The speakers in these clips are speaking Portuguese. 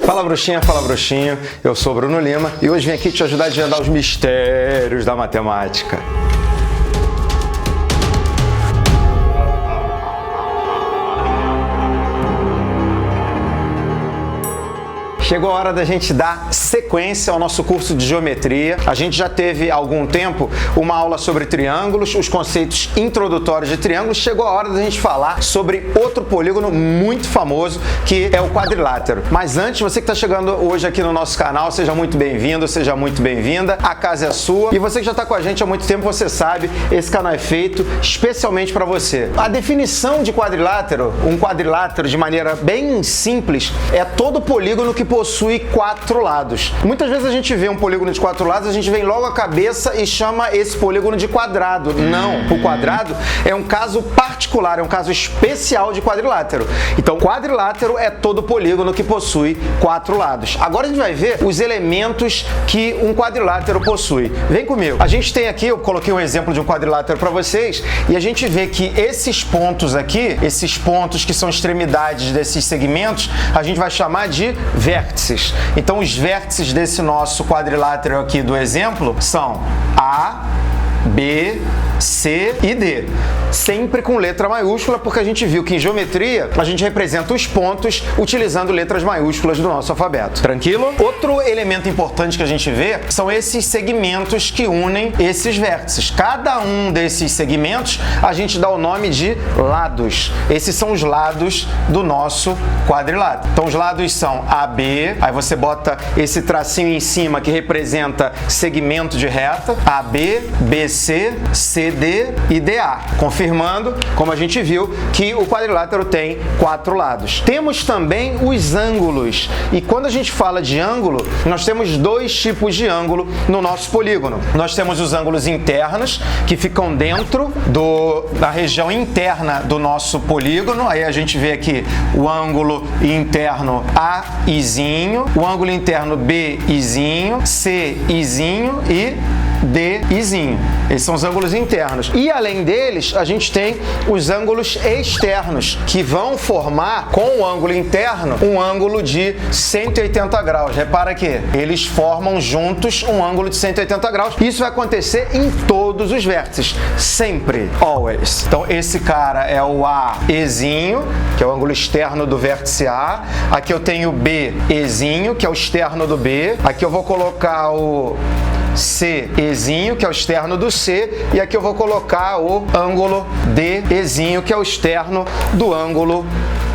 Fala bruxinho, eu sou o Bruno Lima e hoje vim aqui te ajudar a desvendar os mistérios da matemática. Chegou a hora da gente dar sequência ao nosso curso de geometria. A gente já teve há algum tempo uma aula sobre triângulos, os conceitos introdutórios de triângulos. Chegou a hora da gente falar sobre outro polígono muito famoso, que é o quadrilátero. Mas antes, você que está chegando hoje aqui no nosso canal, seja muito bem-vindo, seja muito bem-vinda. A casa é sua. E você que já está com a gente há muito tempo, você sabe, esse canal é feito especialmente para você. A definição de quadrilátero, um quadrilátero de maneira bem simples, é todo polígono que possui quatro lados. Muitas vezes a gente vê um polígono de quatro lados, a gente vem logo à cabeça e chama esse polígono de quadrado. Não, o quadrado é um caso particular, é um caso especial de quadrilátero. Então, quadrilátero é todo polígono que possui quatro lados. Agora a gente vai ver os elementos que um quadrilátero possui. Vem comigo. A gente tem aqui, eu coloquei um exemplo de um quadrilátero para vocês, e a gente vê que esses pontos aqui, esses pontos que são extremidades desses segmentos, a gente vai chamar de vértices. Então, os vértices desse nosso quadrilátero aqui do exemplo são A, B, C e D. Sempre com letra maiúscula, porque a gente viu que em geometria a gente representa os pontos utilizando letras maiúsculas do nosso alfabeto. Tranquilo? Outro elemento importante que a gente vê são esses segmentos que unem esses vértices. Cada um desses segmentos a gente dá o nome de lados. Esses são os lados do nosso quadrilátero. Então, os lados são AB, aí você bota esse tracinho em cima que representa segmento de reta, AB, BC, CD e DA. Confirmando, como a gente viu, que o quadrilátero tem quatro lados. Temos também os ângulos. E quando a gente fala de ângulo, nós temos dois tipos de ângulo no nosso polígono. Nós temos os ângulos internos, que ficam dentro da região interna do nosso polígono. Aí a gente vê aqui o ângulo interno AIzinho, o ângulo interno BIzinho, CIzinho e DIzinho. Esses são os ângulos internos. E além deles, a gente tem os ângulos externos, que vão formar com o ângulo interno um ângulo de 180 graus. Repara que eles formam juntos um ângulo de 180 graus. Isso vai acontecer em todos os vértices, sempre, always. Então, esse cara é o AEzinho, que é o ângulo externo do vértice A. Aqui eu tenho o BEzinho, que é o externo do B. Aqui eu vou colocar o CEzinho, que é o externo do C, e aqui eu vou colocar o ângulo DEzinho, que é o externo do ângulo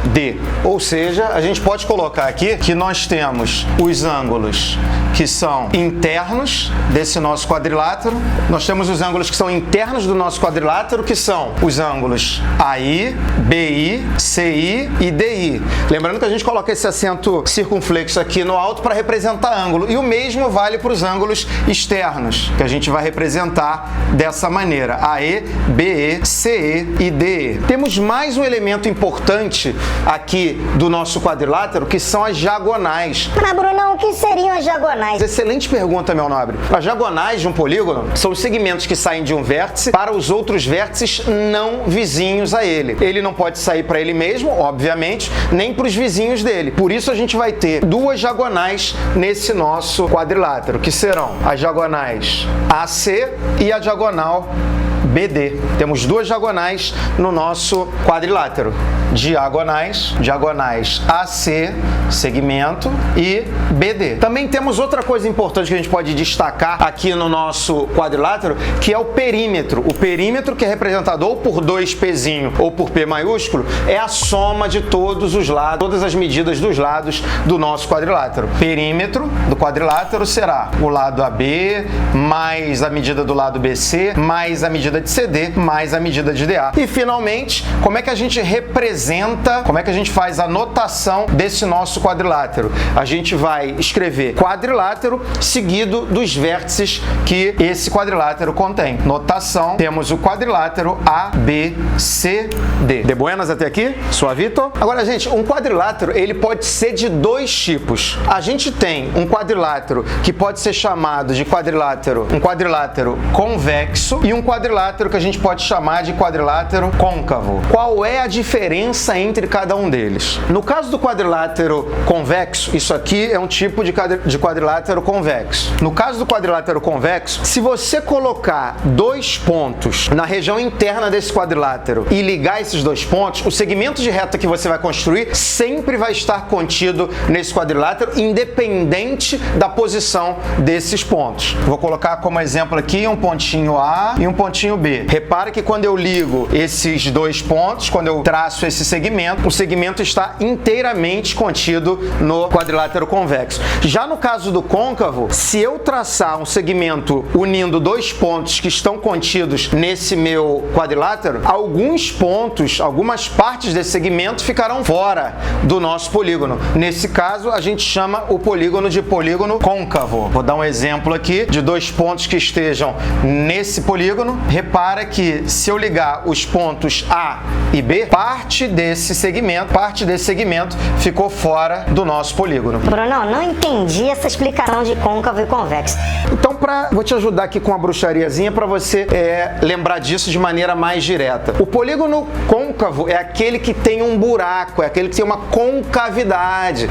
D. Ou seja, a gente pode colocar aqui que nós temos os ângulos que são internos desse nosso quadrilátero, nós temos os ângulos que são internos do nosso quadrilátero, que são os ângulos AI, BI, CI e DI. Lembrando que a gente coloca esse acento circunflexo aqui no alto para representar ângulo, e o mesmo vale para os ângulos externos, que a gente vai representar dessa maneira, AE, BE, CE e DE. Temos mais um elemento importante aqui do nosso quadrilátero, que são as diagonais. Mas, Brunão, o que seriam as diagonais? Excelente pergunta, meu nobre. As diagonais de um polígono são os segmentos que saem de um vértice para os outros vértices não vizinhos a ele. Ele não pode sair para ele mesmo, obviamente, nem para os vizinhos dele. Por isso a gente vai ter duas diagonais nesse nosso quadrilátero, que serão as diagonais AC e a diagonal BD. Temos duas diagonais no nosso quadrilátero. Diagonais AC, segmento, e BD. Também temos outra coisa importante que a gente pode destacar aqui no nosso quadrilátero, que é o perímetro. O perímetro, que é representado ou por 2Pzinho ou por P maiúsculo, é a soma de todos os lados, todas as medidas dos lados do nosso quadrilátero. Perímetro do quadrilátero será o lado AB mais a medida do lado BC mais a medida de CD mais a medida de DA. E finalmente, como é que a gente representa, como é que a gente faz a notação desse nosso quadrilátero? A gente vai escrever quadrilátero seguido dos vértices que esse quadrilátero contém. Notação, temos o quadrilátero ABCD. De buenas até aqui? Suavito? Agora, gente, um quadrilátero, ele pode ser de dois tipos. A gente tem um quadrilátero que pode ser chamado de um quadrilátero convexo e um quadrilátero quadrilátero que a gente pode chamar de quadrilátero côncavo. Qual é a diferença entre cada um deles? No caso do quadrilátero convexo, isso aqui é um tipo de quadrilátero convexo. No caso do quadrilátero convexo, se você colocar dois pontos na região interna desse quadrilátero e ligar esses dois pontos, o segmento de reta que você vai construir sempre vai estar contido nesse quadrilátero, independente da posição desses pontos. Vou colocar como exemplo aqui um pontinho A e um pontinho B. Repare que quando eu ligo esses dois pontos, quando eu traço esse segmento, o segmento está inteiramente contido no quadrilátero convexo. Já no caso do côncavo, se eu traçar um segmento unindo dois pontos que estão contidos nesse meu quadrilátero, alguns pontos, algumas partes desse segmento ficarão fora do nosso polígono. Nesse caso, a gente chama o polígono de polígono côncavo. Vou dar um exemplo aqui de dois pontos que estejam nesse polígono. Repara que se eu ligar os pontos A e B, parte desse segmento ficou fora do nosso polígono. Brunão, não entendi essa explicação de côncavo e convexo. Então, vou te ajudar aqui com uma bruxariazinha para você lembrar disso de maneira mais direta. O polígono côncavo é aquele que tem um buraco, é aquele que tem uma concavidade.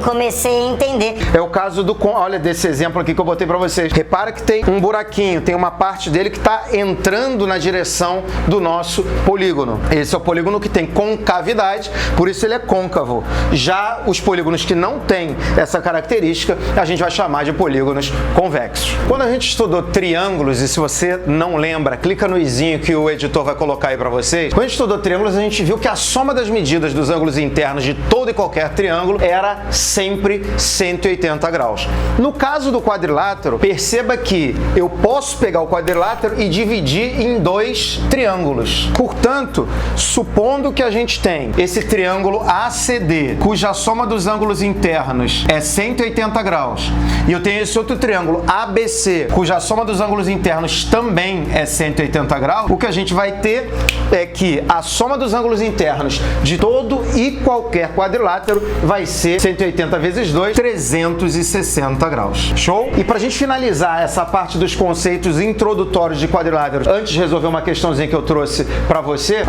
Comecei a entender. É o caso olha, desse exemplo aqui que eu botei para vocês. Repara que tem um buraquinho, tem uma parte dele que está entrando na direção do nosso polígono. Esse é o polígono que tem concavidade, por isso ele é côncavo. Já os polígonos que não têm essa característica, a gente vai chamar de polígonos convexos. Quando a gente estudou triângulos, e se você não lembra, clica no izinho que o editor vai colocar aí para vocês. Quando a gente estudou triângulos, a gente viu que a soma das medidas dos ângulos internos de todo e qualquer triângulo era sempre 180 graus. No caso do quadrilátero, perceba que eu posso pegar o quadrilátero e dividir em dois triângulos. Portanto, supondo que a gente tem esse triângulo ACD, cuja soma dos ângulos internos é 180 graus, e eu tenho esse outro triângulo ABC, cuja soma dos ângulos internos também é 180 graus, o que a gente vai ter é que a soma dos ângulos internos de todo e qualquer quadrilátero vai ser 180 vezes 2, 360 graus. Show? E pra gente finalizar essa parte dos conceitos introdutórios de quadriláteros, antes de resolver uma questãozinha que eu trouxe para você,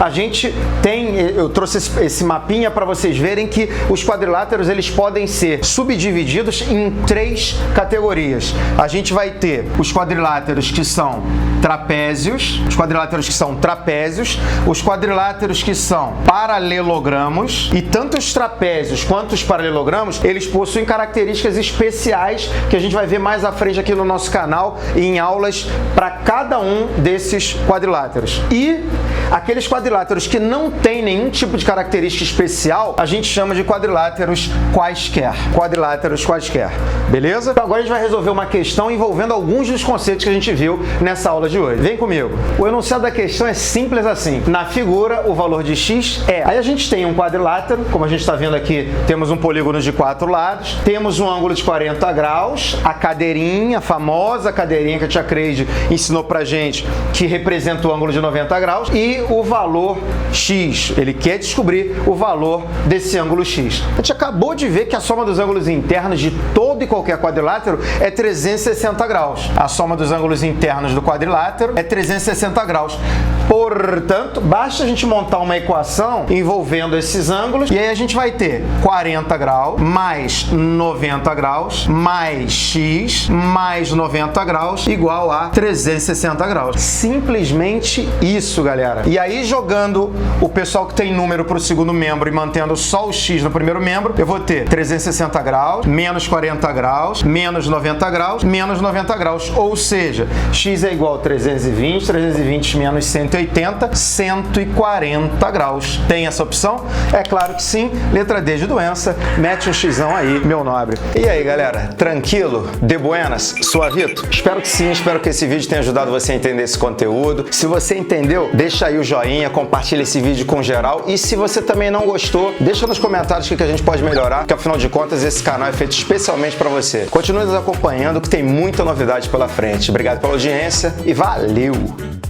eu trouxe esse mapinha para vocês verem que os quadriláteros eles podem ser subdivididos em três categorias. A gente vai ter os quadriláteros que são trapézios, os quadriláteros que são paralelogramos, e tanto os trapézios quanto os paralelogramos, eles possuem características especiais que a gente vai ver mais à frente aqui no nosso canal e em aulas para cada um desses quadriláteros. E aqueles quadriláteros que não têm nenhum tipo de característica especial, a gente chama de quadriláteros quaisquer. Beleza? Então agora a gente vai resolver uma questão envolvendo alguns dos conceitos que a gente viu nessa aula de hoje. Vem comigo. O enunciado da questão é simples assim. Na figura, o valor de x é... Aí a gente tem um quadrilátero, como a gente está vendo aqui, temos um polígono de 4 lados, temos um ângulo de 40 graus, a cadeirinha, a famosa cadeirinha que a tia Creide ensinou pra gente, que representa o ângulo de 90 graus, e o valor x. Ele quer descobrir o valor desse ângulo x. A gente acabou de ver que a soma dos ângulos internos de todo e qualquer quadrilátero é 360 graus. A soma dos ângulos internos do quadrilátero é 360 graus. Portanto, basta a gente montar uma equação envolvendo esses ângulos e aí a gente vai ter 40 graus mais 90 graus mais x mais 90 graus igual a 360 graus. Simplesmente isso, galera. E aí, jogando o pessoal que tem número para o segundo membro e mantendo só o x no primeiro membro, eu vou ter 360 graus menos 40 graus menos 90 graus menos 90 graus. Ou seja, x é igual a 320 menos 180, 140 graus. Tem essa opção? É claro que sim. Letra D de doença. Mete um xão aí, meu nobre. E aí, galera? Tranquilo? De buenas? Suavito? Espero que sim. Espero que esse vídeo tenha ajudado você a entender esse conteúdo. Se você entendeu, deixa aí o joinha, compartilha esse vídeo com geral. E se você também não gostou, deixa nos comentários o que a gente pode melhorar, porque afinal de contas esse canal é feito especialmente para você. Continue nos acompanhando que tem muita novidade pela frente. Obrigado pela audiência e valeu!